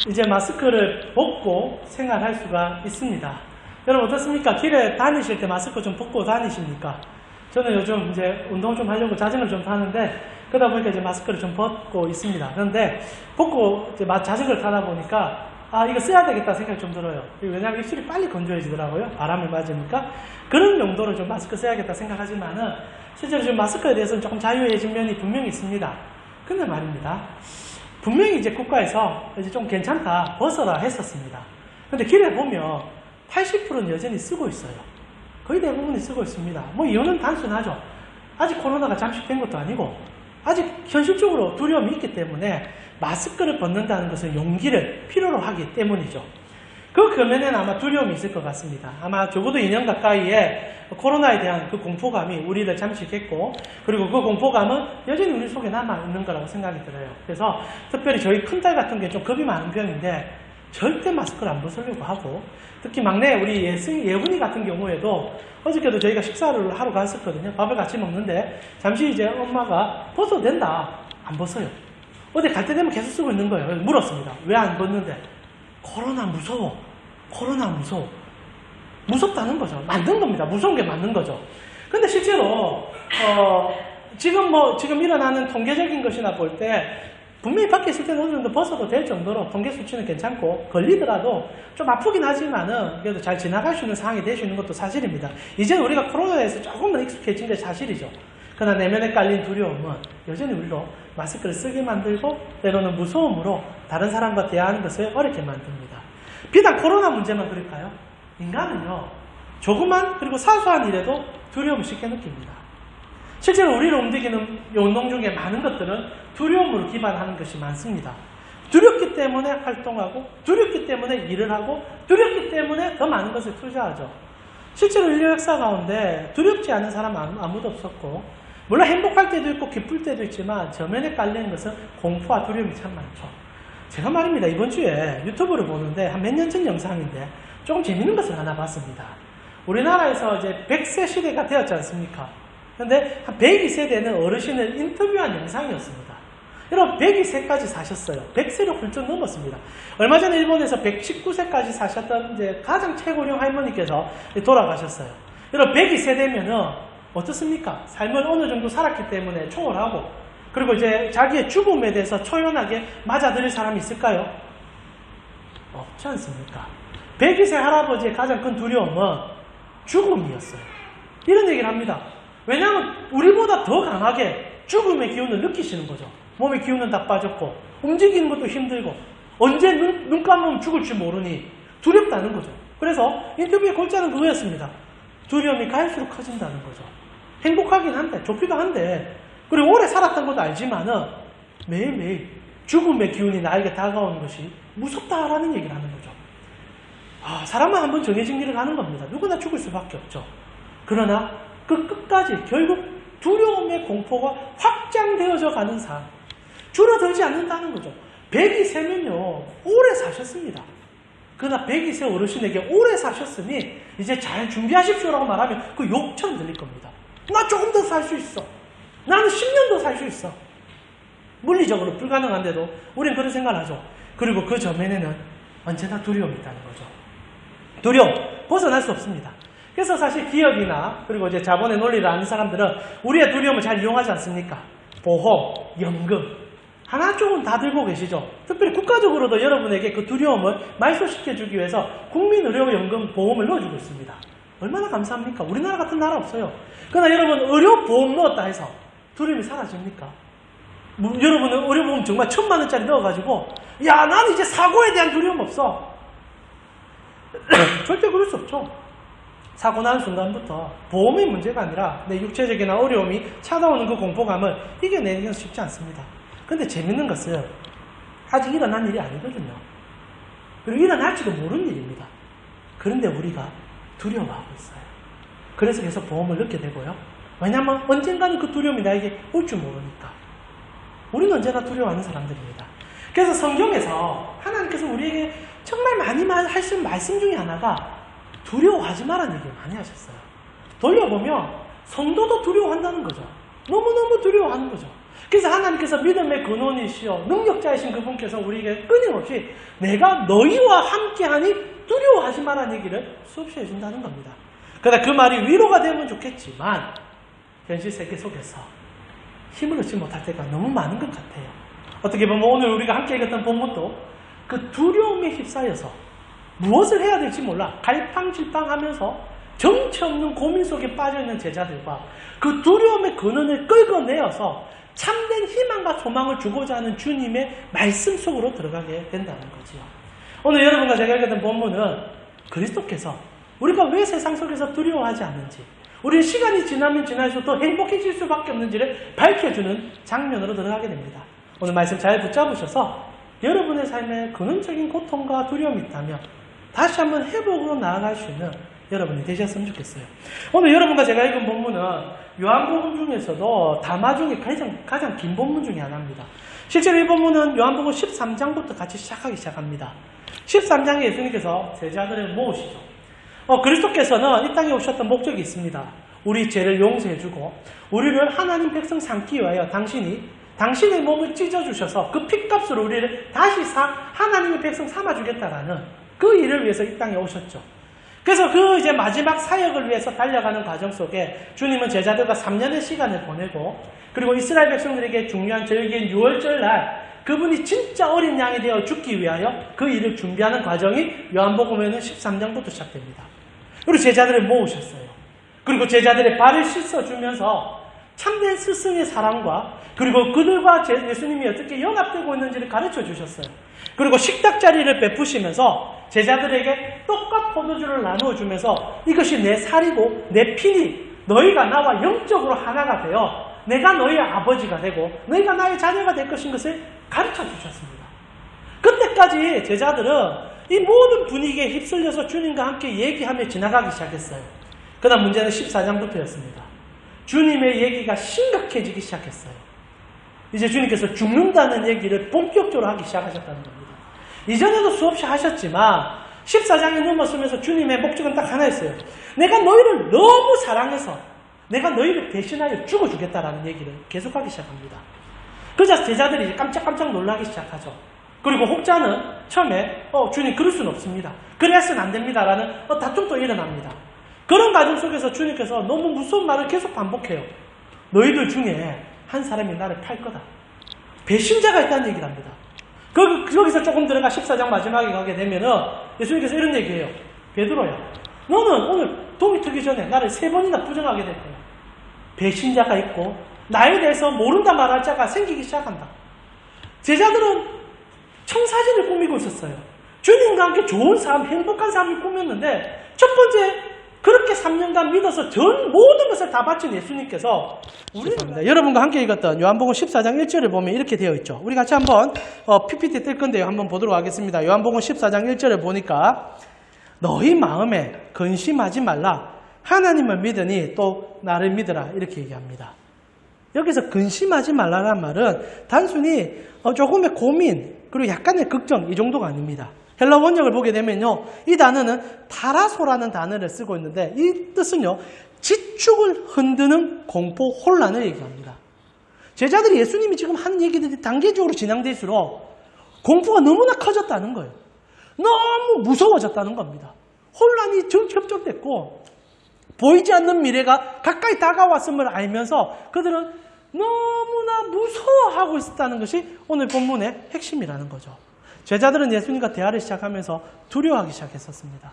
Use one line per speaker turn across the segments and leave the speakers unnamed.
이제 마스크를 벗고 생활할 수가 있습니다. 여러분 어떻습니까? 길에 다니실 때 마스크 좀 벗고 다니십니까? 저는 요즘 이제 운동 좀 하려고 자전거를 좀 타는데 그러다 보니까 이제 마스크를 좀 벗고 있습니다. 그런데 벗고 이제 자전거를 타다 보니까 이거 써야 되겠다 생각이 좀 들어요. 왜냐하면 입술이 빨리 건조해지더라고요. 바람을 맞으니까. 그런 용도로 좀 마스크 써야겠다 생각하지만은 실제로 지금 마스크에 대해서는 조금 자유해진 면이 분명히 있습니다. 근데 말입니다. 분명히 이제 국가에서 이제 좀 괜찮다, 벗어라 했었습니다. 근데 길에 보면 80%는 여전히 쓰고 있어요. 거의 대부분이 쓰고 있습니다. 뭐 이유는 단순하죠. 아직 코로나가 잠식된 것도 아니고 아직 현실적으로 두려움이 있기 때문에 마스크를 벗는다는 것은 용기를 필요로 하기 때문이죠. 그 금연에는 아마 두려움이 있을 것 같습니다. 아마 적어도 2년 가까이에 코로나에 대한 그 공포감이 우리를 잠식했고 그리고 그 공포감은 여전히 우리 속에 남아있는 거라고 생각이 들어요. 그래서 특별히 저희 큰딸 같은 게 좀 겁이 많은 편인데 절대 마스크를 안 벗으려고 하고 특히 막내 우리 예훈이 같은 경우에도 어저께도 저희가 식사를 하러 갔었거든요. 밥을 같이 먹는데 잠시 이제 엄마가 벗어도 된다. 안 벗어요. 어디 갈 때 되면 계속 쓰고 있는 거예요. 물었습니다. 왜 안 벗는데? 코로나 무서워. 코로나 무서워. 무섭다는 거죠. 만든 겁니다. 무서운 게 맞는 거죠. 근데 실제로 지금 일어나는 통계적인 것이나 볼 때 분명히 밖에 있을 때는 어느 정도 벗어도 될 정도로 통계 수치는 괜찮고 걸리더라도 좀 아프긴 하지만은 그래도 잘 지나갈 수 있는 상황이 될 수 있는 것도 사실입니다. 이제 우리가 코로나에서 조금은 익숙해진 게 사실이죠. 그러나 내면에 깔린 두려움은 여전히 우리로 마스크를 쓰게 만들고 때로는 무서움으로 다른 사람과 대화하는 것을 어렵게 만듭니다. 비단 코로나 문제만 그럴까요? 인간은요. 조그만 그리고 사소한 일에도 두려움을 쉽게 느낍니다. 실제로 우리를 움직이는 운동 중에 많은 것들은 두려움으로 기반하는 것이 많습니다. 두렵기 때문에 활동하고 두렵기 때문에 일을 하고 두렵기 때문에 더 많은 것을 투자하죠. 실제로 인류 역사 가운데 두렵지 않은 사람 아무도 없었고 물론 행복할 때도 있고 기쁠 때도 있지만 저면에 깔리는 것은 공포와 두려움이 참 많죠. 제가 말입니다. 이번 주에 유튜브를 보는데 한 몇 년 전 영상인데 조금 재밌는 것을 하나 봤습니다. 우리나라에서 이제 100세 시대가 되었지 않습니까? 그런데 한 102세대는 어르신을 인터뷰한 영상이었습니다. 여러분 102세까지 사셨어요. 100세를 훌쩍 넘었습니다. 얼마 전에 일본에서 119세까지 사셨던 이제 가장 최고령 할머니께서 돌아가셨어요. 여러분 102세대면은 어떻습니까? 삶을 어느 정도 살았기 때문에 초월하고 그리고 이제 자기의 죽음에 대해서 초연하게 맞아들일 사람이 있을까요? 없지 않습니까? 102세 할아버지의 가장 큰 두려움은 죽음이었어요. 이런 얘기를 합니다. 왜냐하면 우리보다 더 강하게 죽음의 기운을 느끼시는 거죠. 몸의 기운은 다 빠졌고 움직이는 것도 힘들고 언제 눈 감으면 죽을지 모르니 두렵다는 거죠. 그래서 인터뷰의 골자는 그거였습니다. 두려움이 갈수록 커진다는 거죠. 행복하긴 한데 좋기도 한데 그리고 오래 살았던 것도 알지만은 매일매일 죽음의 기운이 나에게 다가오는 것이 무섭다라는 얘기를 하는 거죠. 사람은 한번 정해진 길을 가는 겁니다. 누구나 죽을 수밖에 없죠. 그러나 그 끝까지 결국 두려움의 공포가 확장되어져 가는 삶. 줄어들지 않는다는 거죠. 102세면요. 오래 사셨습니다. 그러나 102세 어르신에게 오래 사셨으니 이제 잘 준비하십시오라고 말하면 그 욕처럼 들릴 겁니다. 나 조금 더 살 수 있어. 나는 10년 더 살 수 있어. 물리적으로 불가능한데도 우린 그런 생각을 하죠. 그리고 그 전면에는 언제나 두려움이 있다는 거죠. 두려움, 벗어날 수 없습니다. 그래서 사실 기업이나 그리고 이제 자본의 논리를 아는 사람들은 우리의 두려움을 잘 이용하지 않습니까? 보험, 연금 하나 쪽은 다 들고 계시죠. 특별히 국가적으로도 여러분에게 그 두려움을 말소시켜주기 위해서 국민의료연금 보험을 넣어주고 있습니다. 얼마나 감사합니까? 우리나라 같은 나라 없어요. 그러나 여러분 의료보험 넣었다 해서 두려움이 사라집니까? 여러분은 의료보험 정말 1,000만 원짜리 넣어가지고 야 나는 이제 사고에 대한 두려움 없어. 절대 그럴 수 없죠. 사고 나는 순간부터 보험의 문제가 아니라 내 육체적이나 어려움이 찾아오는 그 공포감을 이겨내는 건 쉽지 않습니다. 근데 재밌는 것은 아직 일어난 일이 아니거든요. 그리고 일어날지도 모르는 일입니다. 그런데 우리가 두려워하고 있어요. 그래서 계속 보험을 넣게 되고요. 왜냐하면 언젠가는 그 두려움이 나에게 올 줄 모르니까. 우리는 언제나 두려워하는 사람들입니다. 그래서 성경에서 하나님께서 우리에게 정말 많이 하신 말씀 중에 하나가 두려워하지 마라는 얘기를 많이 하셨어요. 돌려보면 성도도 두려워한다는 거죠. 너무너무 두려워하는 거죠. 그래서 하나님께서 믿음의 근원이시여 능력자이신 그분께서 우리에게 끊임없이 내가 너희와 함께하니 두려워하지 마라는 얘기를 수없이 해준다는 겁니다. 그러나 그 말이 위로가 되면 좋겠지만 현실 세계 속에서 힘을 얻지 못할 때가 너무 많은 것 같아요. 어떻게 보면 오늘 우리가 함께 읽었던 본문도 그 두려움에 휩싸여서 무엇을 해야 될지 몰라 갈팡질팡하면서 정처 없는 고민 속에 빠져있는 제자들과 그 두려움의 근원을 끌어내어서 참된 희망과 소망을 주고자 하는 주님의 말씀 속으로 들어가게 된다는 거지요. 오늘 여러분과 제가 읽었던 본문은 그리스도께서 우리가 왜 세상 속에서 두려워하지 않는지, 우리는 시간이 지나면 지날수록 더 행복해질 수밖에 없는지를 밝혀주는 장면으로 들어가게 됩니다. 오늘 말씀 잘 붙잡으셔서 여러분의 삶에 근원적인 고통과 두려움이 있다면 다시 한번 회복으로 나아갈 수 있는 여러분이 되셨으면 좋겠어요. 오늘 여러분과 제가 읽은 본문은 요한복음 중에서도 다마 중에 가장 긴 본문 중에 하나입니다. 실제로 이 본문은 요한복음 13장부터 같이 시작합니다. 13장에 예수님께서 제자들을 모으시죠. 그리스도께서는 이 땅에 오셨던 목적이 있습니다. 우리 죄를 용서해주고 우리를 하나님 백성 삼기 위하여 당신의 몸을 찢어주셔서 그 핏값으로 우리를 다시 하나님의 백성 삼아주겠다라는 그 일을 위해서 이 땅에 오셨죠. 그래서 그 이제 마지막 사역을 위해서 달려가는 과정 속에 주님은 제자들과 3년의 시간을 보내고 그리고 이스라엘 백성들에게 중요한 절기인 6월절 날 그분이 진짜 어린 양이 되어 죽기 위하여 그 일을 준비하는 과정이 요한복음에는 13장부터 시작됩니다. 그리고 제자들을 모으셨어요. 그리고 제자들의 발을 씻어주면서 참된 스승의 사랑과 그리고 그들과 예수님이 어떻게 연합되고 있는지를 가르쳐 주셨어요. 그리고 식탁 자리를 베푸시면서 제자들에게 떡과 포도주를 나누어 주면서 이것이 내 살이고 내 피니 너희가 나와 영적으로 하나가 되어 내가 너희의 아버지가 되고 너희가 나의 자녀가 될 것인 것을 가르쳐 주셨습니다. 그때까지 제자들은 이 모든 분위기에 휩쓸려서 주님과 함께 얘기하며 지나가기 시작했어요. 그러나 문제는 14장부터였습니다. 주님의 얘기가 심각해지기 시작했어요. 이제 주님께서 죽는다는 얘기를 본격적으로 하기 시작하셨다는 겁니다. 이전에도 수없이 하셨지만 14장에 넘어서면서 주님의 목적은 딱 하나였어요. 내가 너희를 너무 사랑해서 내가 너희를 대신하여 죽어주겠다라는 얘기를 계속하기 시작합니다. 그래서 제자들이 이제 깜짝깜짝 놀라기 시작하죠. 그리고 혹자는 처음에 주님 그럴 수는 없습니다. 그래서는 안 됩니다라는 다툼도 일어납니다. 그런 과정 속에서 주님께서 너무 무서운 말을 계속 반복해요. 너희들 중에 한 사람이 나를 팔 거다. 배신자가 있다는 얘기를 합니다. 거기서 조금 들어가 14장 마지막에 가게 되면은 예수님께서 이런 얘기해요. 베드로야, 너는 오늘 동이 트기 전에 나를 3번이나 부정하게 될 거야. 배신자가 있고 나에 대해서 모른다 말할 자가 생기기 시작한다. 제자들은 청사진을 꾸미고 있었어요. 주님과 함께 좋은 삶, 행복한 삶을 꾸몄는데 첫 번째 그렇게 3년간 믿어서 모든 것을 다 바친 예수님께서 여러분과 함께 읽었던 요한복음 14장 1절을 보면 이렇게 되어 있죠. 우리 같이 한번 PPT 뜰 건데요. 한번 보도록 하겠습니다. 요한복음 14장 1절을 보니까 너희 마음에 근심하지 말라. 하나님을 믿으니 또 나를 믿으라. 이렇게 얘기합니다. 여기서 근심하지 말라는 말은 단순히 조금의 고민 그리고 약간의 걱정 이 정도가 아닙니다. 헬라 원역을 보게 되면요. 이 단어는 타라소라는 단어를 쓰고 있는데 이 뜻은요. 지축을 흔드는 공포, 혼란을 얘기합니다. 제자들이 예수님이 지금 하는 얘기들이 단계적으로 진행될수록 공포가 너무나 커졌다는 거예요. 너무 무서워졌다는 겁니다. 혼란이 접촉됐고 보이지 않는 미래가 가까이 다가왔음을 알면서 그들은 너무나 무서워하고 있었다는 것이 오늘 본문의 핵심이라는 거죠. 제자들은 예수님과 대화를 시작하면서 두려워하기 시작했었습니다.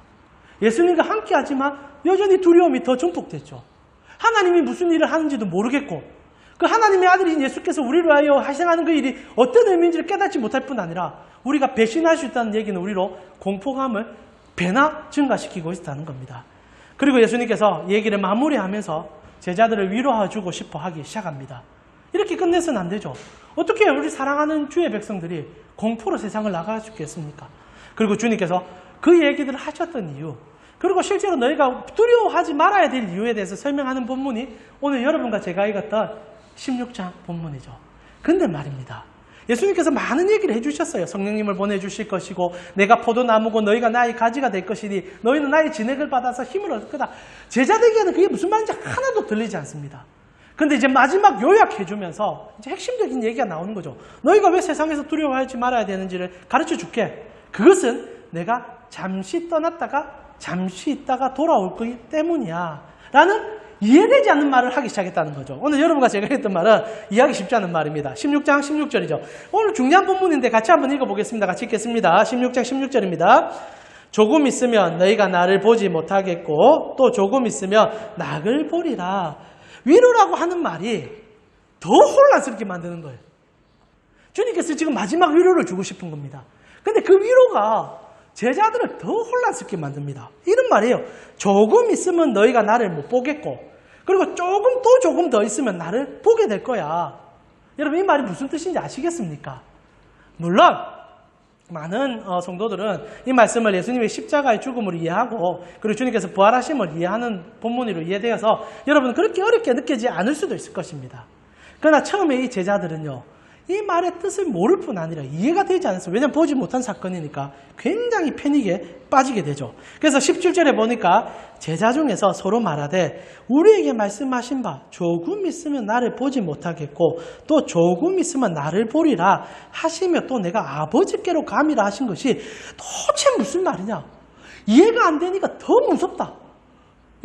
예수님과 함께하지만 여전히 두려움이 더 증폭됐죠. 하나님이 무슨 일을 하는지도 모르겠고 그 하나님의 아들인 예수께서 우리를 위하여 희생하는 그 일이 어떤 의미인지를 깨닫지 못할 뿐 아니라 우리가 배신할 수 있다는 얘기는 우리로 공포감을 배나 증가시키고 있다는 겁니다. 그리고 예수님께서 얘기를 마무리하면서 제자들을 위로해주고 싶어 하기 시작합니다. 이렇게 끝내서는 안 되죠. 어떻게 우리 사랑하는 주의 백성들이 공포로 세상을 나갈 수 있겠습니까? 그리고 주님께서 그 얘기들을 하셨던 이유, 그리고 실제로 너희가 두려워하지 말아야 될 이유에 대해서 설명하는 본문이 오늘 여러분과 제가 읽었던 16장 본문이죠. 근데 말입니다. 예수님께서 많은 얘기를 해주셨어요. 성령님을 보내주실 것이고 내가 포도나무고 너희가 나의 가지가 될 것이니 너희는 나의 진액을 받아서 힘을 얻을 거다. 제자들에게는 그게 무슨 말인지 하나도 들리지 않습니다. 근데 이제 마지막 요약해주면서 이제 핵심적인 얘기가 나오는 거죠. 너희가 왜 세상에서 두려워하지 말아야 되는지를 가르쳐 줄게. 그것은 내가 잠시 떠났다가 잠시 있다가 돌아올 거기 때문이야. 라는 이해되지 않는 말을 하기 시작했다는 거죠. 오늘 여러분과 제가 했던 말은 이해하기 쉽지 않은 말입니다. 16장 16절이죠. 오늘 중요한 본문인데 같이 한번 읽어보겠습니다. 같이 읽겠습니다. 16장 16절입니다. 조금 있으면 너희가 나를 보지 못하겠고 또 조금 있으면 나를 보리라. 위로라고 하는 말이 더 혼란스럽게 만드는 거예요. 주님께서 지금 마지막 위로를 주고 싶은 겁니다. 근데 그 위로가 제자들을 더 혼란스럽게 만듭니다. 이런 말이에요. 조금 있으면 너희가 나를 못 보겠고 그리고 조금 더 있으면 나를 보게 될 거야. 여러분 이 말이 무슨 뜻인지 아시겠습니까? 물론 많은 성도들은 이 말씀을 예수님의 십자가의 죽음으로 이해하고 그리고 주님께서 부활하심을 이해하는 본문으로 이해되어서 여러분은 그렇게 어렵게 느끼지 않을 수도 있을 것입니다. 그러나 처음에 이 제자들은요. 이 말의 뜻을 모를 뿐 아니라 이해가 되지 않았어요. 왜냐하면 보지 못한 사건이니까 굉장히 패닉에 빠지게 되죠. 그래서 17절에 보니까 제자 중에서 서로 말하되 우리에게 말씀하신 바 조금 있으면 나를 보지 못하겠고 또 조금 있으면 나를 보리라 하시며 또 내가 아버지께로 감이라 하신 것이 도대체 무슨 말이냐. 이해가 안 되니까 더 무섭다.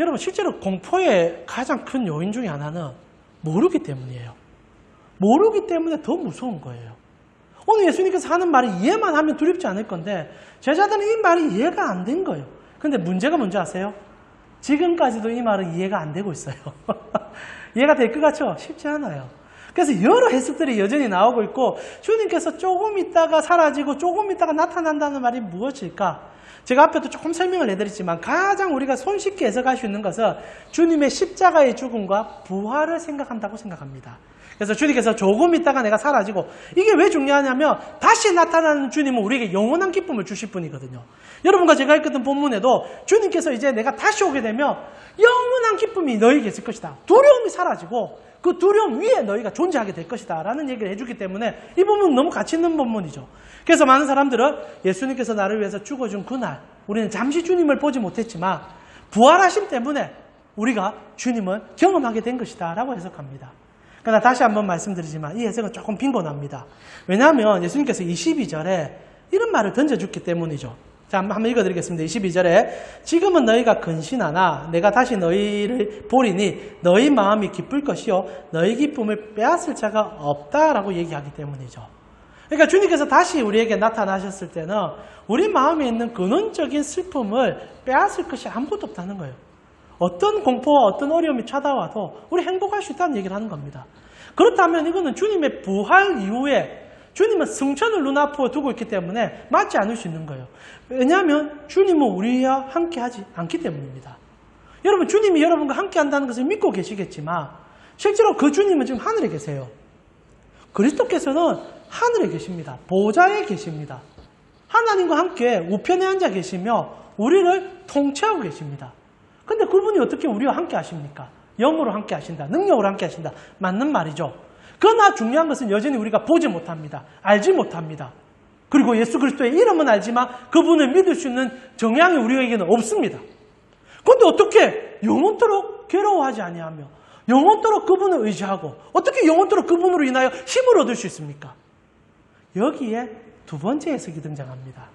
여러분 실제로 공포의 가장 큰 요인 중에 하나는 모르기 때문이에요. 모르기 때문에 더 무서운 거예요. 오늘 예수님께서 하는 말을 이해만 하면 두렵지 않을 건데 제자들은 이 말이 이해가 안 된 거예요. 근데 문제가 뭔지 아세요? 지금까지도 이 말은 이해가 안 되고 있어요. 이해가 될 것 같죠? 쉽지 않아요. 그래서 여러 해석들이 여전히 나오고 있고 주님께서 조금 있다가 사라지고 조금 있다가 나타난다는 말이 무엇일까? 제가 앞에도 조금 설명을 해드렸지만 가장 우리가 손쉽게 해석할 수 있는 것은 주님의 십자가의 죽음과 부활을 생각한다고 생각합니다. 그래서 주님께서 조금 있다가 내가 사라지고 이게 왜 중요하냐면 다시 나타나는 주님은 우리에게 영원한 기쁨을 주실 분이거든요. 여러분과 제가 읽었던 본문에도 주님께서 이제 내가 다시 오게 되면 영원한 기쁨이 너에게 있을 것이다. 두려움이 사라지고 그 두려움 위에 너희가 존재하게 될 것이다 라는 얘기를 해주기 때문에 이 본문은 너무 가치 있는 본문이죠. 그래서 많은 사람들은 예수님께서 나를 위해서 죽어준 그날 우리는 잠시 주님을 보지 못했지만 부활하심 때문에 우리가 주님을 경험하게 된 것이다 라고 해석합니다. 그러나 다시 한번 말씀드리지만 이 해석은 조금 빈곤합니다. 왜냐하면 예수님께서 22절에 이런 말을 던져줬기 때문이죠. 자, 한번 읽어드리겠습니다. 22절에 지금은 너희가 근신하나 내가 다시 너희를 보리니 너희 마음이 기쁠 것이요 너희 기쁨을 빼앗을 자가 없다라고 얘기하기 때문이죠. 그러니까 주님께서 다시 우리에게 나타나셨을 때는 우리 마음에 있는 근원적인 슬픔을 빼앗을 것이 아무것도 없다는 거예요. 어떤 공포와 어떤 어려움이 찾아와도 우리 행복할 수 있다는 얘기를 하는 겁니다. 그렇다면 이거는 주님의 부활 이후에 주님은 승천을 눈앞에 두고 있기 때문에 맞지 않을 수 있는 거예요. 왜냐하면 주님은 우리와 함께하지 않기 때문입니다. 여러분 주님이 여러분과 함께한다는 것을 믿고 계시겠지만 실제로 그 주님은 지금 하늘에 계세요. 그리스도께서는 하늘에 계십니다. 보좌에 계십니다. 하나님과 함께 우편에 앉아 계시며 우리를 통치하고 계십니다. 근데 그분이 어떻게 우리와 함께 하십니까? 영으로 함께 하신다. 능력으로 함께 하신다. 맞는 말이죠. 그러나 중요한 것은 여전히 우리가 보지 못합니다. 알지 못합니다. 그리고 예수 그리스도의 이름은 알지만 그분을 믿을 수 있는 정량이 우리에게는 없습니다. 그런데 어떻게 영원토록 괴로워하지 아니하며 영원토록 그분을 의지하고 어떻게 영원토록 그분으로 인하여 힘을 얻을 수 있습니까? 여기에 두 번째 해석이 등장합니다.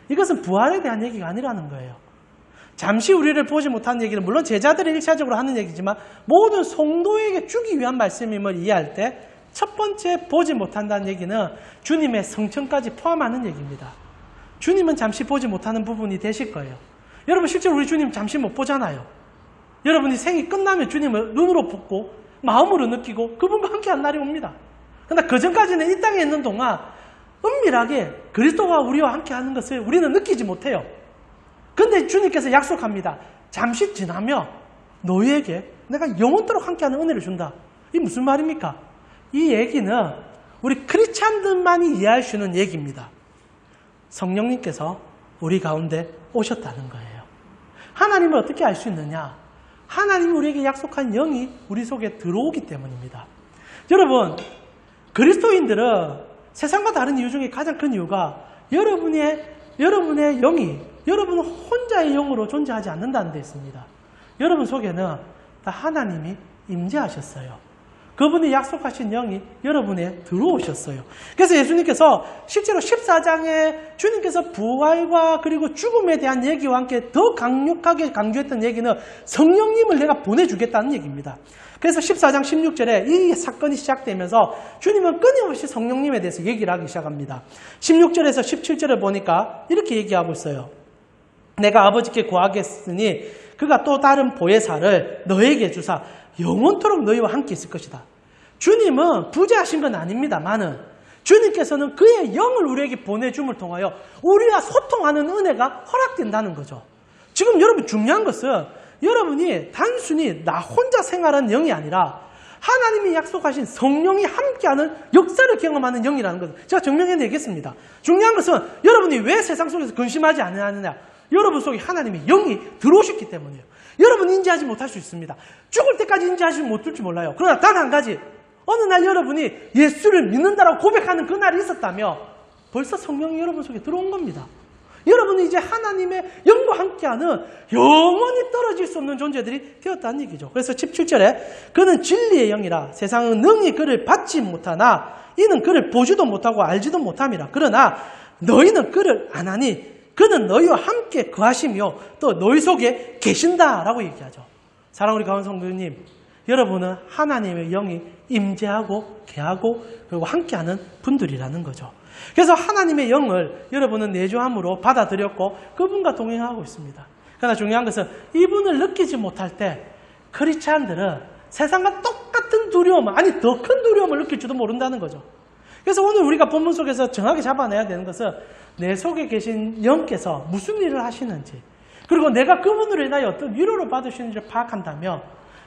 이것은 부활에 대한 얘기가 아니라는 거예요. 잠시 우리를 보지 못하는 얘기는 물론 제자들이 일차적으로 하는 얘기지만 모든 성도에게 주기 위한 말씀임을 이해할 때 첫 번째 보지 못한다는 얘기는 주님의 성천까지 포함하는 얘기입니다. 주님은 잠시 보지 못하는 부분이 되실 거예요. 여러분 실제로 우리 주님 잠시 못 보잖아요. 여러분이 생이 끝나면 주님을 눈으로 보고 마음으로 느끼고 그분과 함께한 날이 옵니다. 그러나 그 전까지는 이 땅에 있는 동안 은밀하게 그리스도가 우리와 함께하는 것을 우리는 느끼지 못해요. 그런데 주님께서 약속합니다. 잠시 지나면 너희에게 내가 영원토록 함께하는 은혜를 준다. 이게 무슨 말입니까? 이 얘기는 우리 크리스찬들만이 이해할 수 있는 얘기입니다. 성령님께서 우리 가운데 오셨다는 거예요. 하나님을 어떻게 알 수 있느냐? 하나님이 우리에게 약속한 영이 우리 속에 들어오기 때문입니다. 여러분, 그리스도인들은 세상과 다른 이유 중에 가장 큰 이유가 여러분의 영이 여러분 혼자의 영으로 존재하지 않는다는 데 있습니다. 여러분 속에는 다 하나님이 임재하셨어요. 그분이 약속하신 영이 여러분에 들어오셨어요. 그래서 예수님께서 실제로 14장에 주님께서 부활과 그리고 죽음에 대한 얘기와 함께 더 강력하게 강조했던 얘기는 성령님을 내가 보내주겠다는 얘기입니다. 그래서 14장 16절에 이 사건이 시작되면서 주님은 끊임없이 성령님에 대해서 얘기를 하기 시작합니다. 16절에서 17절을 보니까 이렇게 얘기하고 있어요. 내가 아버지께 구하겠으니 그가 또 다른 보혜사를 너에게 주사 영원토록 너희와 함께 있을 것이다. 주님은 부재하신 건 아닙니다만은 주님께서는 그의 영을 우리에게 보내줌을 통하여 우리와 소통하는 은혜가 허락된다는 거죠. 지금 여러분 중요한 것은 여러분이 단순히 나 혼자 생활하는 영이 아니라 하나님이 약속하신 성령이 함께하는 역사를 경험하는 영이라는 것을 제가 증명해내겠습니다. 중요한 것은 여러분이 왜 세상 속에서 근심하지 않느냐. 여러분 속에 하나님의 영이 들어오셨기 때문이에요. 여러분 인지하지 못할 수 있습니다. 죽을 때까지 인지하지 못할지 몰라요. 그러나 단 한 가지, 어느 날 여러분이 예수를 믿는다라고 고백하는 그날이 있었다며 벌써 성령이 여러분 속에 들어온 겁니다. 여러분은 이제 하나님의 영과 함께하는 영원히 떨어질 수 없는 존재들이 되었다는 얘기죠. 그래서 17절에 그는 진리의 영이라 세상은 능히 그를 받지 못하나 이는 그를 보지도 못하고 알지도 못함이라. 그러나 너희는 그를 아나니 그는 너희와 함께 거하시며 또 너희 속에 계신다라고 얘기하죠. 사랑하는 우리 가은 성도님, 여러분은 하나님의 영이 임재하고 계하고 그리고 함께하는 분들이라는 거죠. 그래서 하나님의 영을 여러분은 내주함으로 받아들였고 그분과 동행하고 있습니다. 그러나 중요한 것은 이분을 느끼지 못할 때 크리스찬들은 세상과 똑같은 두려움, 아니 더 큰 두려움을 느낄지도 모른다는 거죠. 그래서 오늘 우리가 본문 속에서 정확히 잡아내야 되는 것은 내 속에 계신 영께서 무슨 일을 하시는지, 그리고 내가 그분으로 인하여 어떤 위로를 받으시는지를 파악한다면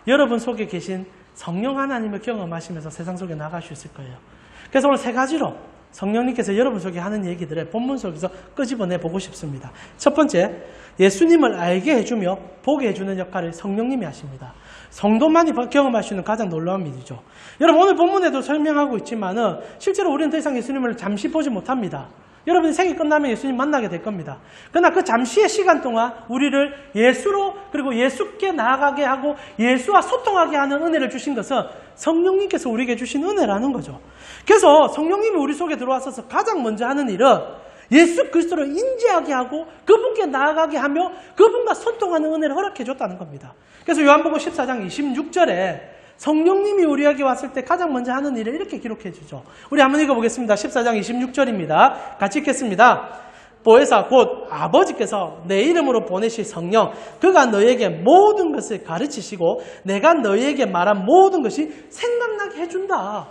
여러분 속에 계신 성령 하나님을 경험하시면서 세상 속에 나갈 수 있을 거예요. 그래서 오늘 세 가지로 성령님께서 여러분 속에 하는 얘기들을 본문 속에서 끄집어내 보고 싶습니다. 첫 번째, 예수님을 알게 해주며 보게 해주는 역할을 성령님이 하십니다. 성도만이 경험할 수 있는 가장 놀라운 일이죠. 여러분 오늘 본문에도 설명하고 있지만은 실제로 우리는 더 이상 예수님을 잠시 보지 못합니다. 여러분이 생이 끝나면 예수님 만나게 될 겁니다. 그러나 그 잠시의 시간 동안 우리를 예수로 그리고 예수께 나아가게 하고 예수와 소통하게 하는 은혜를 주신 것은 성령님께서 우리에게 주신 은혜라는 거죠. 그래서 성령님이 우리 속에 들어와서 가장 먼저 하는 일은 예수 그리스도를 인지하게 하고 그분께 나아가게 하며 그분과 소통하는 은혜를 허락해 줬다는 겁니다. 그래서 요한복음 14장 26절에 성령님이 우리에게 왔을 때 가장 먼저 하는 일을 이렇게 기록해 주죠. 우리 한번 읽어보겠습니다. 14장 26절입니다. 같이 읽겠습니다. 보혜사 곧 아버지께서 내 이름으로 보내실 성령 그가 너희에게 모든 것을 가르치시고 내가 너희에게 말한 모든 것이 생각나게 해준다.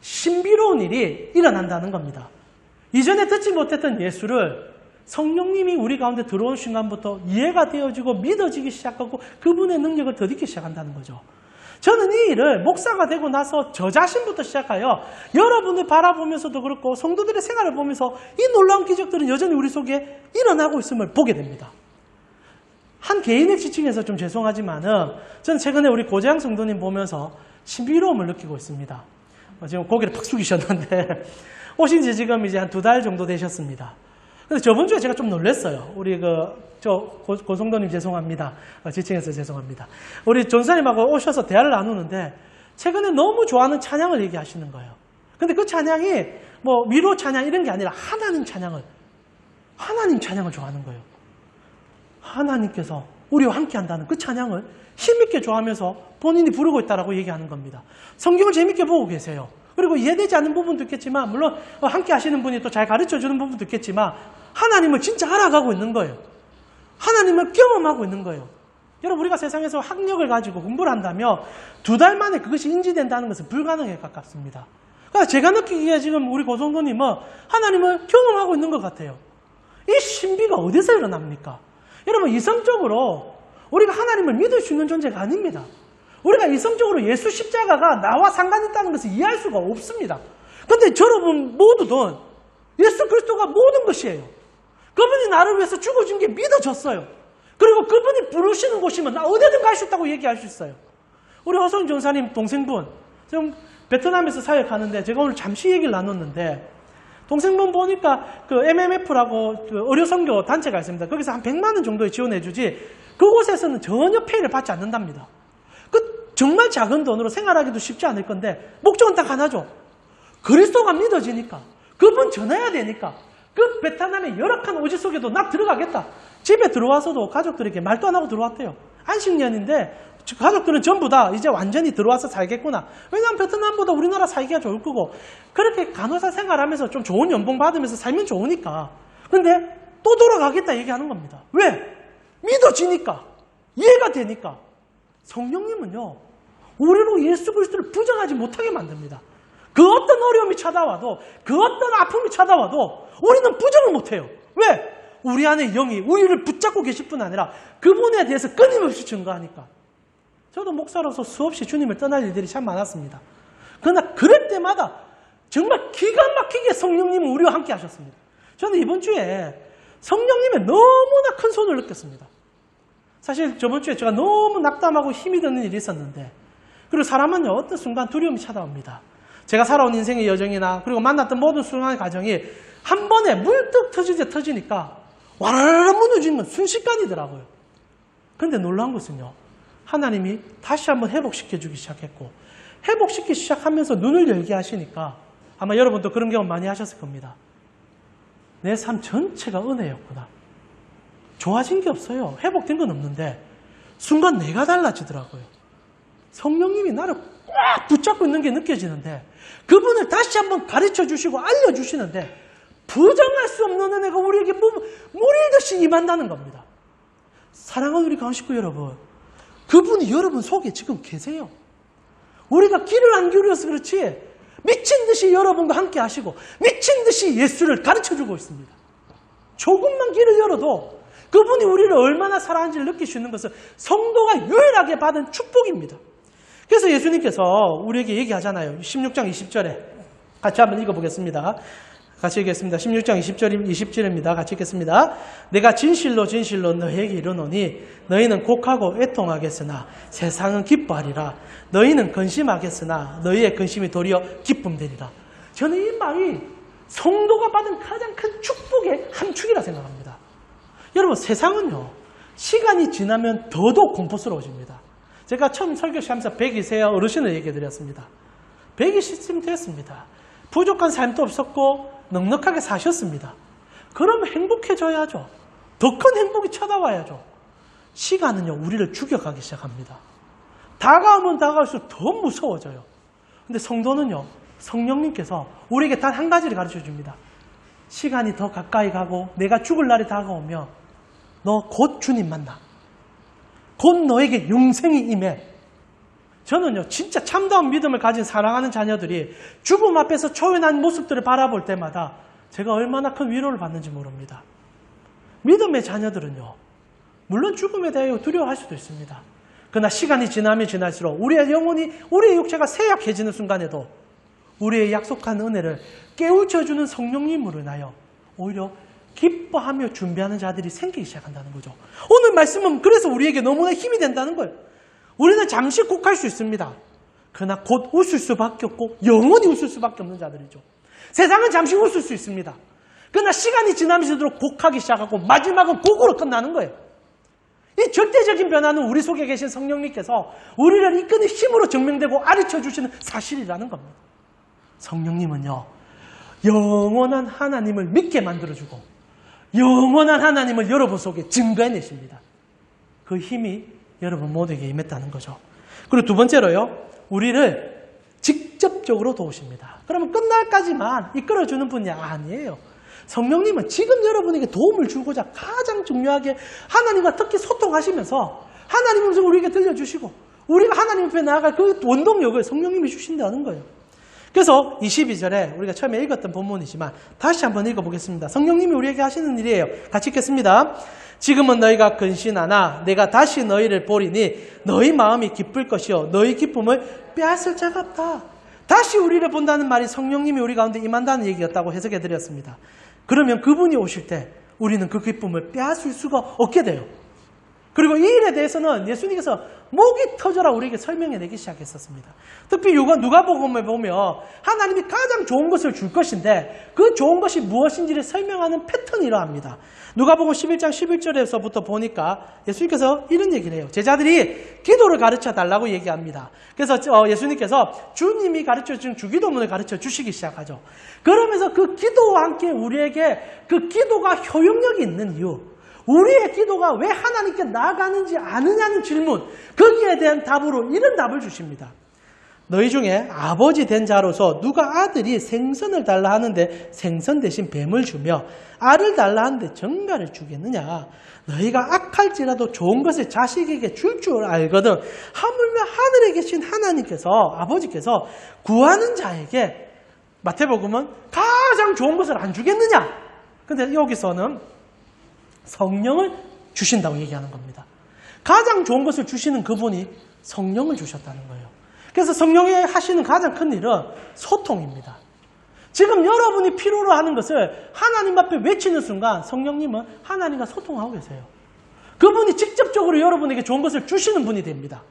신비로운 일이 일어난다는 겁니다. 이전에 듣지 못했던 예수를 성령님이 우리 가운데 들어온 순간부터 이해가 되어지고 믿어지기 시작하고 그분의 능력을 더듬기 시작한다는 거죠. 저는 이 일을 목사가 되고 나서 저 자신부터 시작하여 여러분을 바라보면서도 그렇고 성도들의 생활을 보면서 이 놀라운 기적들은 여전히 우리 속에 일어나고 있음을 보게 됩니다. 한 개인의 지칭해서 좀 죄송하지만은 저는 최근에 우리 고재양 성도님 보면서 신비로움을 느끼고 있습니다. 지금 고개를 팍 숙이셨는데 오신 지 지금 이제 한 2달 정도 되셨습니다. 근데 저번 주에 제가 좀 놀랐어요. 우리 고성도님 죄송합니다. 지칭해서 죄송합니다. 우리 전사님하고 오셔서 대화를 나누는데 최근에 너무 좋아하는 찬양을 얘기하시는 거예요. 근데 그 찬양이 뭐 위로 찬양 이런 게 아니라 하나님 찬양을 좋아하는 거예요. 하나님께서 우리와 함께 한다는 그 찬양을 힘있게 좋아하면서 본인이 부르고 있다라고 얘기하는 겁니다. 성경을 재밌게 보고 계세요. 그리고 이해되지 않는 부분도 있겠지만 물론 함께 하시는 분이 또 잘 가르쳐주는 부분도 있겠지만 하나님을 진짜 알아가고 있는 거예요. 하나님을 경험하고 있는 거예요. 여러분 우리가 세상에서 학력을 가지고 공부를 한다면 2달 만에 그것이 인지된다는 것은 불가능에 가깝습니다. 그러니까 제가 느끼기에 지금 우리 고성도님은 하나님을 경험하고 있는 것 같아요. 이 신비가 어디서 일어납니까? 여러분 이성적으로 우리가 하나님을 믿을 수 있는 존재가 아닙니다. 우리가 이성적으로 예수 십자가가 나와 상관이 있다는 것을 이해할 수가 없습니다. 그런데 여러분 모두는 예수 그리스도가 모든 것이에요. 그분이 나를 위해서 죽어준 게 믿어졌어요. 그리고 그분이 부르시는 곳이면 나 어디든 갈 수 있다고 얘기할 수 있어요. 우리 허성 전사님 동생분 지금 베트남에서 사역하는데 제가 오늘 잠시 얘기를 나눴는데 동생분 보니까 그 MMF라고 그 의료선교 단체가 있습니다. 거기서 한 100만 원 정도의 지원해 주지 그곳에서는 전혀 페이를 받지 않는답니다. 정말 작은 돈으로 생활하기도 쉽지 않을 건데 목적은 딱 하나죠. 그리스도가 믿어지니까 그분 전해야 되니까 그 베트남의 열악한 오지 속에도 나 들어가겠다. 집에 들어와서도 가족들에게 말도 안 하고 들어왔대요. 안식년인데 가족들은 전부 다 이제 완전히 들어와서 살겠구나. 왜냐하면 베트남보다 우리나라 살기가 좋을 거고 그렇게 간호사 생활하면서 좀 좋은 연봉 받으면서 살면 좋으니까. 근데 또 돌아가겠다 얘기하는 겁니다. 왜? 믿어지니까. 이해가 되니까. 성령님은요, 우리로 예수 그리스도를 부정하지 못하게 만듭니다. 그 어떤 어려움이 찾아와도, 그 어떤 아픔이 찾아와도 우리는 부정을 못해요. 왜? 우리 안에 영이 우리를 붙잡고 계실 뿐 아니라 그분에 대해서 끊임없이 증거하니까. 저도 목사로서 수없이 주님을 떠날 일들이 참 많았습니다. 그러나 그럴 때마다 정말 기가 막히게 성령님은 우리와 함께 하셨습니다. 저는 이번 주에 성령님의 너무나 큰 손을 느꼈습니다. 사실 저번 주에 제가 너무 낙담하고 힘이 드는 일이 있었는데, 그리고 사람은요 어떤 순간 두려움이 찾아옵니다. 제가 살아온 인생의 여정이나 그리고 만났던 모든 순간의 과정이 한 번에 물떡 터지니까 와라라라 무너지는 건 순식간이더라고요. 그런데 놀라운 것은요, 하나님이 다시 한번 회복시켜주기 시작했고, 회복시키기 시작하면서 눈을 열게 하시니까 아마 여러분도 그런 경험 많이 하셨을 겁니다. 내 삶 전체가 은혜였구나. 좋아진 게 없어요. 회복된 건 없는데 순간 내가 달라지더라고요. 성령님이 나를 꽉 붙잡고 있는 게 느껴지는데 그분을 다시 한번 가르쳐 주시고 알려주시는데 부정할 수 없는 은혜가 우리에게 물일듯이 임한다는 겁니다. 사랑하는 우리 강식구 여러분, 그분이 여러분 속에 지금 계세요. 우리가 귀를 안 기울여서 그렇지 미친 듯이 여러분과 함께 하시고 미친 듯이 예수를 가르쳐주고 있습니다. 조금만 귀를 열어도 그분이 우리를 얼마나 사랑하는지를 느낄 수 있는 것은 성도가 유일하게 받은 축복입니다. 그래서 예수님께서 우리에게 얘기하잖아요. 16장 20절에 같이 한번 읽어보겠습니다. 같이 읽겠습니다. 16장 20절입니다. 같이 읽겠습니다. 내가 진실로 진실로 너희에게 이르노니 너희는 곡하고 애통하겠으나 세상은 기뻐하리라. 너희는 근심하겠으나 너희의 근심이 도리어 기쁨 되리라. 저는 이 말이 성도가 받은 가장 큰 축복의 함축이라 생각합니다. 여러분, 세상은요 시간이 지나면 더더욱 공포스러워집니다. 제가 처음 설교 시작하면서 100이세요 어르신을 얘기해 드렸습니다. 120쯤 됐습니다. 부족한 삶도 없었고 넉넉하게 사셨습니다. 그러면 행복해져야죠. 더 큰 행복이 찾아와야죠. 시간은요 우리를 죽여가기 시작합니다. 다가오면 다가올수록 더 무서워져요. 근데 성도는요 성령님께서 우리에게 단 한 가지를 가르쳐 줍니다. 시간이 더 가까이 가고 내가 죽을 날이 다가오면 너 곧 주님 만나. 곧 너에게 영생이 임해. 저는요 진짜 참다운 믿음을 가진 사랑하는 자녀들이 죽음 앞에서 초연한 모습들을 바라볼 때마다 제가 얼마나 큰 위로를 받는지 모릅니다. 믿음의 자녀들은요 물론 죽음에 대해 두려워할 수도 있습니다. 그러나 시간이 지나면 지날수록 우리의 영혼이, 우리의 육체가 쇠약해지는 순간에도 우리의 약속한 은혜를 깨우쳐주는 성령님으로 인하여 오히려 기뻐하며 준비하는 자들이 생기기 시작한다는 거죠. 오늘 말씀은 그래서 우리에게 너무나 힘이 된다는 거예요. 우리는 잠시 곡할 수 있습니다. 그러나 곧 웃을 수밖에 없고 영원히 웃을 수밖에 없는 자들이죠. 세상은 잠시 웃을 수 있습니다. 그러나 시간이 지나면서도 곡하기 시작하고 마지막은 곡으로 끝나는 거예요. 이 절대적인 변화는 우리 속에 계신 성령님께서 우리를 이끄는 힘으로 증명되고 가르쳐주시는 사실이라는 겁니다. 성령님은요 영원한 하나님을 믿게 만들어주고 영원한 하나님을 여러분 속에 증거해내십니다. 그 힘이 여러분 모두에게 임했다는 거죠. 그리고 두 번째로요 우리를 직접적으로 도우십니다. 그러면 끝날까지만 이끌어주는 분이 아니에요. 성령님은 지금 여러분에게 도움을 주고자 가장 중요하게 하나님과 특히 소통하시면서 하나님 음성을 우리에게 들려주시고 우리가 하나님 앞에 나아갈 그 원동력을 성령님이 주신다는 거예요. 그래서 22절에 우리가 처음에 읽었던 본문이지만 다시 한번 읽어보겠습니다. 성령님이 우리에게 하시는 일이에요. 같이 읽겠습니다. 지금은 너희가 근신하나 내가 다시 너희를 보리니 너희 마음이 기쁠 것이요 너희 기쁨을 빼앗을 자가 없다. 다시 우리를 본다는 말이 성령님이 우리 가운데 임한다는 얘기였다고 해석해드렸습니다. 그러면 그분이 오실 때 우리는 그 기쁨을 빼앗을 수가 없게 돼요. 그리고 이 일에 대해서는 예수님께서 목이 터져라 우리에게 설명해 내기 시작했었습니다. 특히 누가복음에 보면 하나님이 가장 좋은 것을 줄 것인데 그 좋은 것이 무엇인지를 설명하는 패턴이 이러합니다. 누가복음 11장 11절에서부터 보니까 예수님께서 이런 얘기를 해요. 제자들이 기도를 가르쳐 달라고 얘기합니다. 그래서 예수님께서 주님이 가르쳐준 주기도문을 가르쳐 주시기 시작하죠. 그러면서 그 기도와 함께 우리에게 그 기도가 효용력이 있는 이유, 우리의 기도가 왜 하나님께 나아가는지 아느냐는 질문, 거기에 대한 답으로 이런 답을 주십니다. 너희 중에 아버지 된 자로서 누가 아들이 생선을 달라 하는데 생선 대신 뱀을 주며 알을 달라 하는데 정갈을 주겠느냐. 너희가 악할지라도 좋은 것을 자식에게 줄 줄 알거든 하물며 하늘에 계신 하나님께서 아버지께서 구하는 자에게 마태복음은 가장 좋은 것을 안 주겠느냐. 근데 여기서는 성령을 주신다고 얘기하는 겁니다. 가장 좋은 것을 주시는 그분이 성령을 주셨다는 거예요. 그래서 성령이 하시는 가장 큰 일은 소통입니다. 지금 여러분이 필요로 하는 것을 하나님 앞에 외치는 순간 성령님은 하나님과 소통하고 계세요. 그분이 직접적으로 여러분에게 좋은 것을 주시는 분이 됩니다.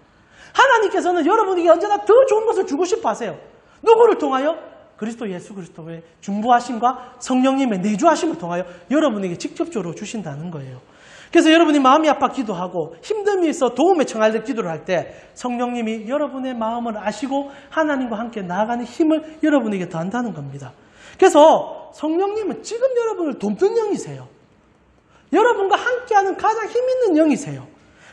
하나님께서는 여러분에게 언제나 더 좋은 것을 주고 싶어 하세요. 누구를 통하여? 그리스도 예수 그리스도의 중보하심과 성령님의 내주하심을 통하여 여러분에게 직접적으로 주신다는 거예요. 그래서 여러분이 마음이 아파 기도하고 힘듦이 있어 도움에 청할 때 기도를 할 때 성령님이 여러분의 마음을 아시고 하나님과 함께 나아가는 힘을 여러분에게 더한다는 겁니다. 그래서 성령님은 지금 여러분을 돕는 영이세요. 여러분과 함께하는 가장 힘 있는 영이세요.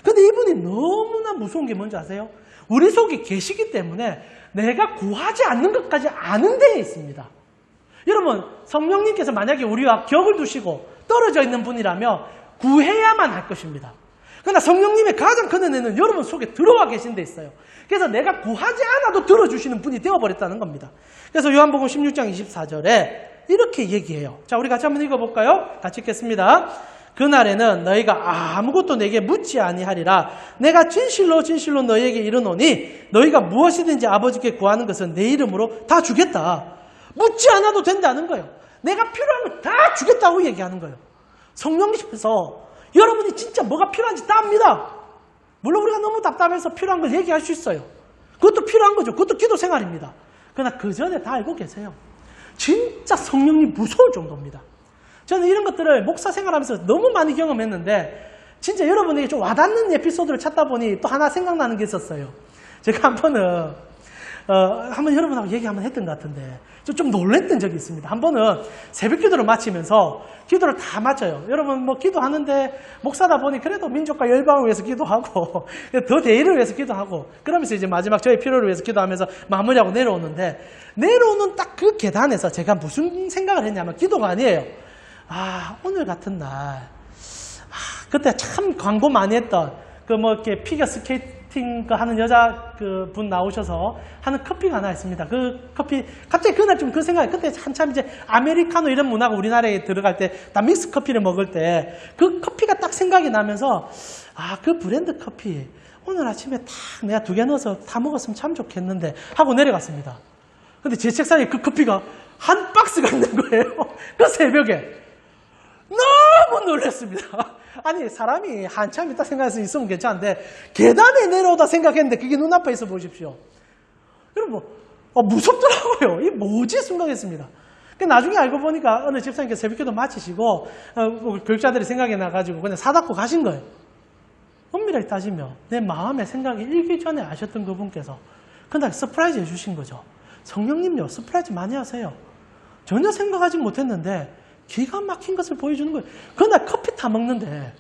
근데 이분이 너무나 무서운 게 뭔지 아세요? 우리 속에 계시기 때문에 내가 구하지 않는 것까지 아는 데에 있습니다. 여러분, 성령님께서 만약에 우리와 격을 두시고 떨어져 있는 분이라면 구해야만 할 것입니다. 그러나 성령님의 가장 큰 은혜는 여러분 속에 들어와 계신 데 있어요. 그래서 내가 구하지 않아도 들어주시는 분이 되어버렸다는 겁니다. 그래서 요한복음 16장 24절에 이렇게 얘기해요. 자, 우리 같이 한번 읽어볼까요? 같이 읽겠습니다. 그날에는 너희가 아무것도 내게 묻지 아니하리라. 내가 진실로 진실로 너희에게 이르노니 너희가 무엇이든지 아버지께 구하는 것은 내 이름으로 다 주겠다. 묻지 않아도 된다는 거예요. 내가 필요한 거 다 주겠다고 얘기하는 거예요. 성령님께서 여러분이 진짜 뭐가 필요한지 다 압니다. 물론 우리가 너무 답답해서 필요한 걸 얘기할 수 있어요. 그것도 필요한 거죠. 그것도 기도 생활입니다. 그러나 그 전에 다 알고 계세요. 진짜 성령님 무서울 정도입니다. 저는 이런 것들을 목사 생활하면서 너무 많이 경험했는데 진짜 여러분에게 좀 와닿는 에피소드를 찾다 보니 또 하나 생각나는 게 있었어요. 제가 한번 여러분하고 얘기 한번 했던 것 같은데 좀 놀랬던 적이 있습니다. 한 번은 새벽 기도를 마치면서 기도를 다 마쳐요. 여러분 뭐 기도하는데 목사다 보니 그래도 민족과 열방을 위해서 기도하고 더 대의를 위해서 기도하고 그러면서 이제 마지막 저의 필요를 위해서 기도하면서 마무리하고 내려오는데 내려오는 딱 그 계단에서 제가 무슨 생각을 했냐면 기도가 아니에요. 오늘 같은 날 그때 참 광고 많이 했던 그 뭐 이렇게 피겨 스케이팅 하는 여자 그 분 나오셔서 하는 커피가 하나 있습니다. 그 커피 갑자기 그날 좀 그 생각이 그때 한참 이제 아메리카노 이런 문화가 우리나라에 들어갈 때 다 믹스 커피를 먹을 때 그 커피가 딱 생각이 나면서 그 브랜드 커피 오늘 아침에 딱 내가 2개 넣어서 다 먹었으면 참 좋겠는데 하고 내려갔습니다. 근데 제 책상에 그 커피가 한 박스가 있는 거예요. 그 새벽에 너무 놀랐습니다. 아니 사람이 한참 있다 생각해서 있으면 괜찮은데 계단에 내려오다 생각했는데 그게 눈앞에 있어 보십시오. 여러분 무섭더라고요. 이게 뭐지 생각했습니다. 나중에 알고 보니까 어느 집사님께서 새벽기도 마치시고 교육자들이 생각이 나가지고 그냥 사닫고 가신 거예요. 엄밀하게 따지면 내 마음의 생각이 일기 전에 아셨던 그분께서 그날 서프라이즈 해주신 거죠. 성령님요 서프라이즈 많이 하세요. 전혀 생각하지 못했는데 기가 막힌 것을 보여주는 거예요. 그날 커피 타 먹는데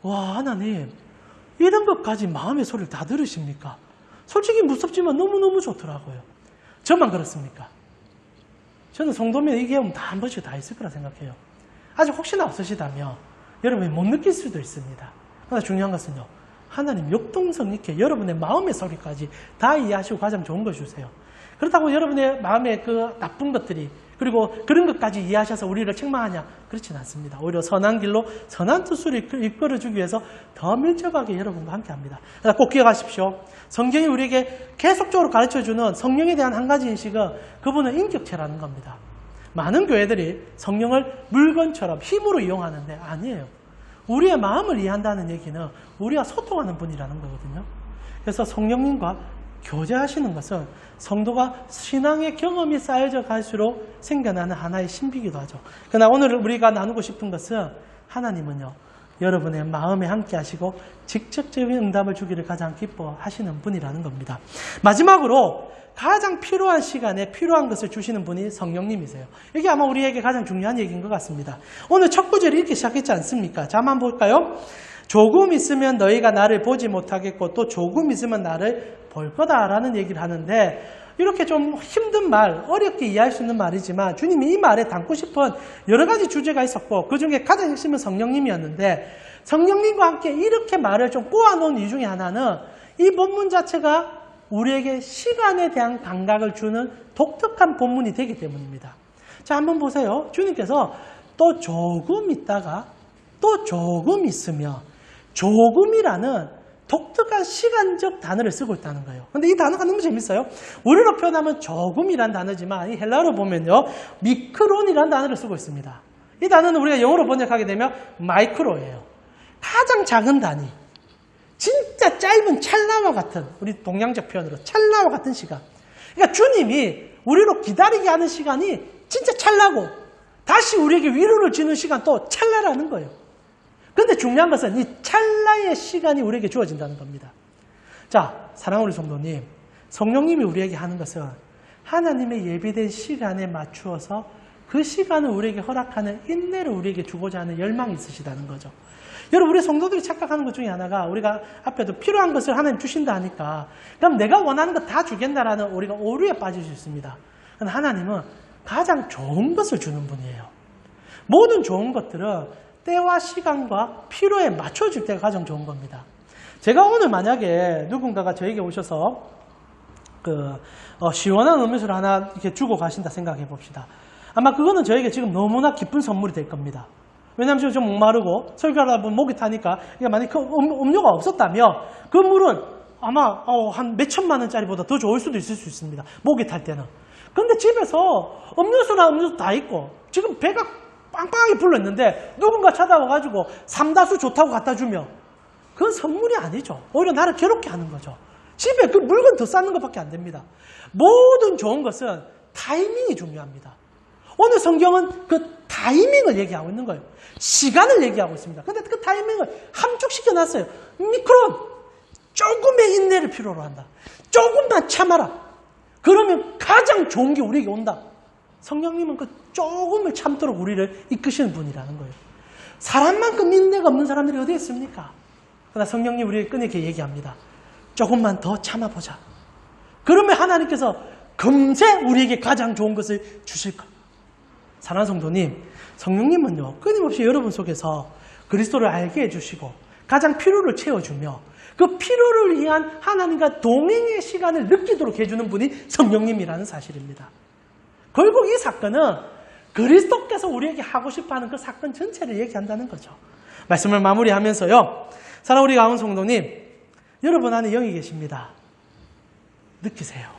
와 하나님 이런 것까지 마음의 소리를 다 들으십니까? 솔직히 무섭지만 너무너무 좋더라고요. 저만 그렇습니까? 저는 성도면 이 경험 다 한 번씩 다 있을 거라 생각해요. 아직 혹시나 없으시다면 여러분이 못 느낄 수도 있습니다. 그러나 중요한 것은요. 하나님 역동성 있게 여러분의 마음의 소리까지 다 이해하시고 가장 좋은 걸 주세요. 그렇다고 여러분의 마음의 그 나쁜 것들이 그리고 그런 것까지 이해하셔서 우리를 책망하냐? 그렇지는 않습니다. 오히려 선한 길로 선한 뜻으로 이끌어주기 위해서 더 밀접하게 여러분과 함께합니다. 꼭 기억하십시오. 성경이 우리에게 계속적으로 가르쳐주는 성령에 대한 한 가지 인식은 그분은 인격체라는 겁니다. 많은 교회들이 성령을 물건처럼 힘으로 이용하는데 아니에요. 우리의 마음을 이해한다는 얘기는 우리와 소통하는 분이라는 거거든요. 그래서 성령님과 교제하시는 것은 성도가 신앙의 경험이 쌓여져 갈수록 생겨나는 하나의 신비이기도 하죠. 그러나 오늘 우리가 나누고 싶은 것은 하나님은요, 여러분의 마음에 함께 하시고 직접적인 응답을 주기를 가장 기뻐하시는 분이라는 겁니다. 마지막으로 가장 필요한 시간에 필요한 것을 주시는 분이 성령님이세요. 이게 아마 우리에게 가장 중요한 얘기인 것 같습니다. 오늘 첫 구절을 이렇게 시작했지 않습니까? 자, 한번 볼까요? 조금 있으면 너희가 나를 보지 못하겠고 또 조금 있으면 나를 볼 거다라는 얘기를 하는데, 이렇게 좀 힘든 말, 어렵게 이해할 수 있는 말이지만 주님이 이 말에 담고 싶은 여러 가지 주제가 있었고 그 중에 가장 핵심은 성령님이었는데, 성령님과 함께 이렇게 말을 좀 꼬아놓은 이유 중에 하나는 이 본문 자체가 우리에게 시간에 대한 감각을 주는 독특한 본문이 되기 때문입니다. 자, 한번 보세요. 주님께서 또 조금 있다가 또 조금 있으며 조금이라는 독특한 시간적 단어를 쓰고 있다는 거예요. 근데 이 단어가 너무 재밌어요. 우리로 표현하면 조금이란 단어지만 이 헬라어로 보면요, 미크론이라는 단어를 쓰고 있습니다. 이 단어는 우리가 영어로 번역하게 되면 마이크로예요. 가장 작은 단위. 진짜 짧은 찰나와 같은, 우리 동양적 표현으로 찰나와 같은 시간. 그러니까 주님이 우리로 기다리게 하는 시간이 진짜 찰나고 다시 우리에게 위로를 주는 시간도 찰나라는 거예요. 그런데 중요한 것은 이 찰나의 시간이 우리에게 주어진다는 겁니다. 자, 사랑하는 우리 성도님, 성령님이 우리에게 하는 것은 하나님의 예비된 시간에 맞추어서 그 시간을 우리에게 허락하는 인내를 우리에게 주고자 하는 열망이 있으시다는 거죠. 여러분, 우리 성도들이 착각하는 것 중에 하나가, 우리가 앞에도 필요한 것을 하나님 주신다 하니까 그럼 내가 원하는 거 다 주겠다라는 우리가 오류에 빠질 수 있습니다. 그런데 하나님은 가장 좋은 것을 주는 분이에요. 모든 좋은 것들은 때와 시간과 필요에 맞춰줄 때가 가장 좋은 겁니다. 제가 오늘 만약에 누군가가 저에게 오셔서 시원한 음료수를 하나 이렇게 주고 가신다 생각해 봅시다. 아마 그거는 저에게 지금 너무나 기쁜 선물이 될 겁니다. 왜냐하면 지금 좀 목마르고 설교하다 보면 목이 타니까, 만약에 그 음료가 없었다면 그 물은 아마 한 몇천만 원짜리보다 더 좋을 수도 있을 수 있습니다. 목이 탈 때는. 그런데 집에서 음료수나 음료수 다 있고 지금 배가 빵빵하게 불렀는데 누군가 찾아와가지고 삼다수 좋다고 갖다 주면 그건 선물이 아니죠. 오히려 나를 괴롭게 하는 거죠. 집에 그 물건 더 쌓는 것밖에 안 됩니다. 모든 좋은 것은 타이밍이 중요합니다. 오늘 성경은 그 타이밍을 얘기하고 있는 거예요. 시간을 얘기하고 있습니다. 그런데 그 타이밍을 함축시켜 놨어요. 미크론, 조금의 인내를 필요로 한다. 조금만 참아라. 그러면 가장 좋은 게 우리에게 온다. 성령님은 그 조금을 참도록 우리를 이끄시는 분이라는 거예요. 사람만큼 인내가 없는 사람들이 어디 있습니까? 그러나 성령님 우리에게 끈있게 얘기합니다. 조금만 더 참아보자. 그러면 하나님께서 금세 우리에게 가장 좋은 것을 주실 것. 사랑하는 성도님, 성령님은요, 끊임없이 여러분 속에서 그리스도를 알게 해주시고 가장 필요를 채워주며 그 필요를 위한 하나님과 동행의 시간을 느끼도록 해주는 분이 성령님이라는 사실입니다. 결국 이 사건은 그리스도께서 우리에게 하고 싶어하는 그 사건 전체를 얘기한다는 거죠. 말씀을 마무리하면서요, 사랑하는 우리 가운 성도님, 여러분 안에 영이 계십니다. 느끼세요.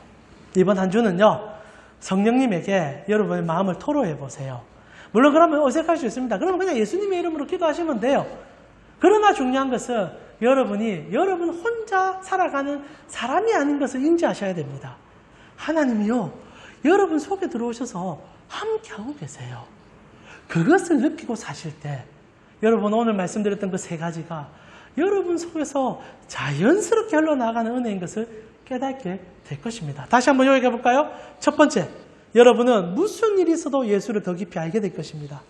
이번 한 주는요, 성령님에게 여러분의 마음을 토로해 보세요. 물론 그러면 어색할 수 있습니다. 그러면 그냥 예수님의 이름으로 기도하시면 돼요. 그러나 중요한 것은 여러분이 여러분 혼자 살아가는 사람이 아닌 것을 인지하셔야 됩니다. 하나님이요, 여러분 속에 들어오셔서 함께하고 계세요. 그것을 느끼고 사실 때 여러분 오늘 말씀드렸던 그 세 가지가 여러분 속에서 자연스럽게 흘러나가는 은혜인 것을 깨닫게 될 것입니다. 다시 한번 요약해 볼까요? 첫 번째, 여러분은 무슨 일이 있어도 예수를 더 깊이 알게 될 것입니다.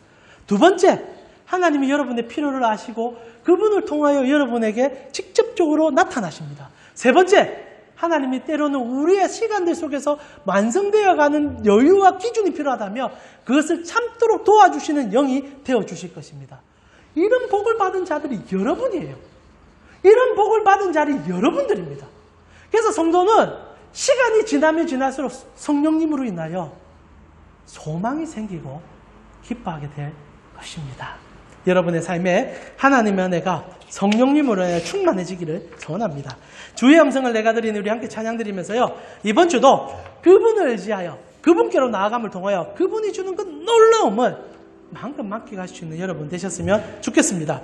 두 번째, 하나님이 여러분의 필요를 아시고 그분을 통하여 여러분에게 직접적으로 나타나십니다. 세 번째, 하나님이 때로는 우리의 시간들 속에서 완성되어가는 여유와 기준이 필요하다며 그것을 참도록 도와주시는 영이 되어주실 것입니다. 이런 복을 받은 자들이 여러분이에요. 이런 복을 받은 자들이 여러분들입니다. 그래서 성도는 시간이 지나면 지날수록 성령님으로 인하여 소망이 생기고 기뻐하게 될 것입니다. 여러분의 삶에 하나님의 은혜가 성령님으로 인해 충만해지기를 소원합니다. 주의 음성을 내가 드리는 우리 함께 찬양 드리면서요, 이번 주도 그분을 의지하여 그분께로 나아감을 통하여 그분이 주는 그 놀라움을 마음껏 맡겨갈 수 있는 여러분 되셨으면 좋겠습니다.